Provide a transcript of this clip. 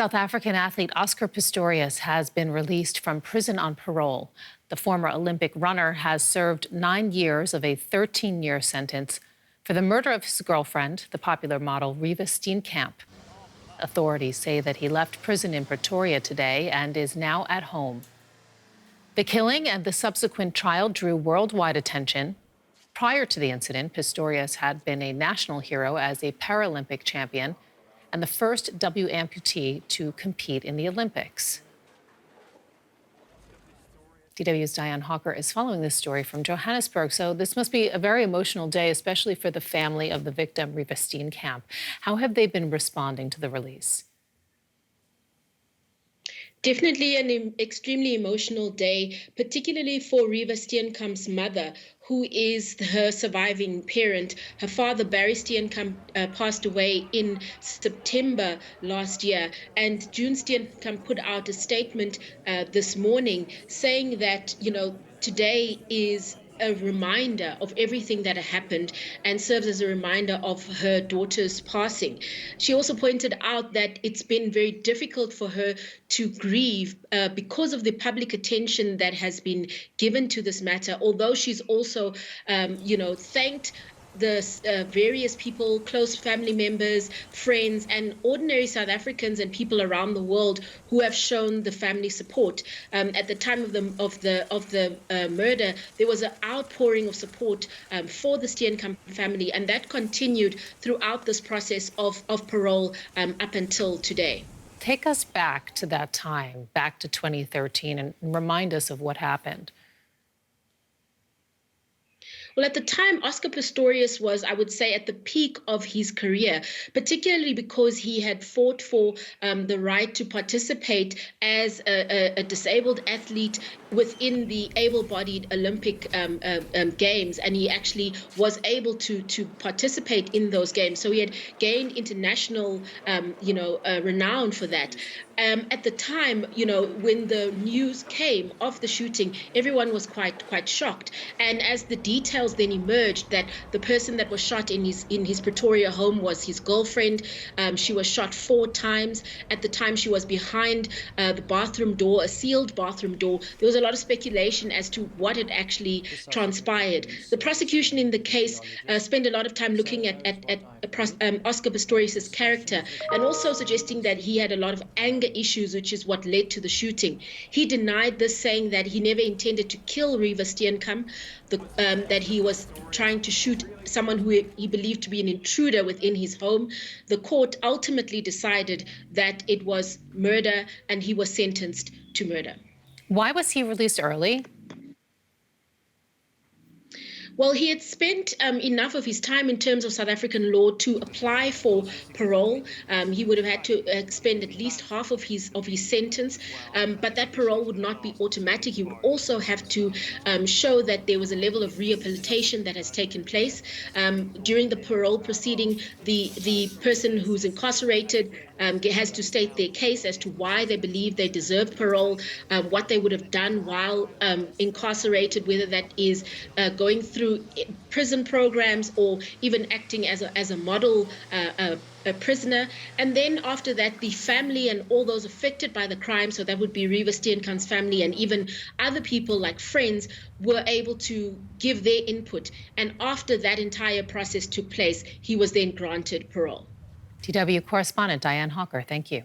South African athlete Oscar Pistorius has been released from prison on parole. The former Olympic runner has served 9 years of a 13-year sentence for the murder of his girlfriend, the popular model Reeva Steenkamp. Authorities say that he left prison in Pretoria today and is now at home. The killing and the subsequent trial drew worldwide attention. Prior to the incident, Pistorius had been a national hero as a Paralympic champion and the first double-amputee to compete in the Olympics. DW's Diane Hawker is following this story from Johannesburg. So this must be a very emotional day, especially for the family of the victim, Reeva Steenkamp. How have they been responding to the release? Definitely an extremely emotional day, particularly for Reeva Steenkamp's mother, who is her surviving parent. Her father, Barry Steenkamp, passed away in September last year. And June Steenkamp put out a statement this morning saying that, today is a reminder of everything that happened and serves as a reminder of her daughter's passing. She also pointed out that it's been very difficult for her to grieve because of the public attention that has been given to this matter, although she's also, thanked the various people, close family members, friends, and ordinary South Africans and people around the world who have shown the family support. At the time of the murder, there was an outpouring of support for the Steenkamp family, and that continued throughout this process of parole up until today. Take us back to that time, back to 2013, and remind us of what happened. Well, at the time, Oscar Pistorius was, I would say, at the peak of his career, particularly because he had fought for the right to participate as a disabled athlete within the able-bodied Olympic games, and he actually was able to participate in those games. So he had gained international, renown for that. At the time, when the news came of the shooting, everyone was quite shocked. And as the details then emerged that the person that was shot in his Pretoria home was his girlfriend. She was shot 4 times. At the time, she was behind the bathroom door, a sealed bathroom door. There was a lot of speculation as to what had actually transpired. The prosecution in the case spent a lot of time looking at Oscar Pistorius's character and also suggesting that he had a lot of anger issues, which is what led to the shooting. He denied this, saying that he never intended to kill Reeva Steenkamp, that he was trying to shoot someone who he believed to be an intruder within his home. The court ultimately decided that it was murder, and he was sentenced to murder. Why was he released early? Well, he had spent enough of his time in terms of South African law to apply for parole. He would have had to spend at least half of his sentence, but that parole would not be automatic. He would also have to show that there was a level of rehabilitation that has taken place. During the parole proceeding, the person who's incarcerated has to state their case as to why they believe they deserve parole, what they would have done while incarcerated, whether that is going through prison programs or even acting as a model a prisoner. And then after that, the family and all those affected by the crime, so that would be Reeva Steenkamp's family and even other people like friends, were able to give their input. And after that entire process took place, he was then granted parole. DW correspondent Diane Hawker, thank you.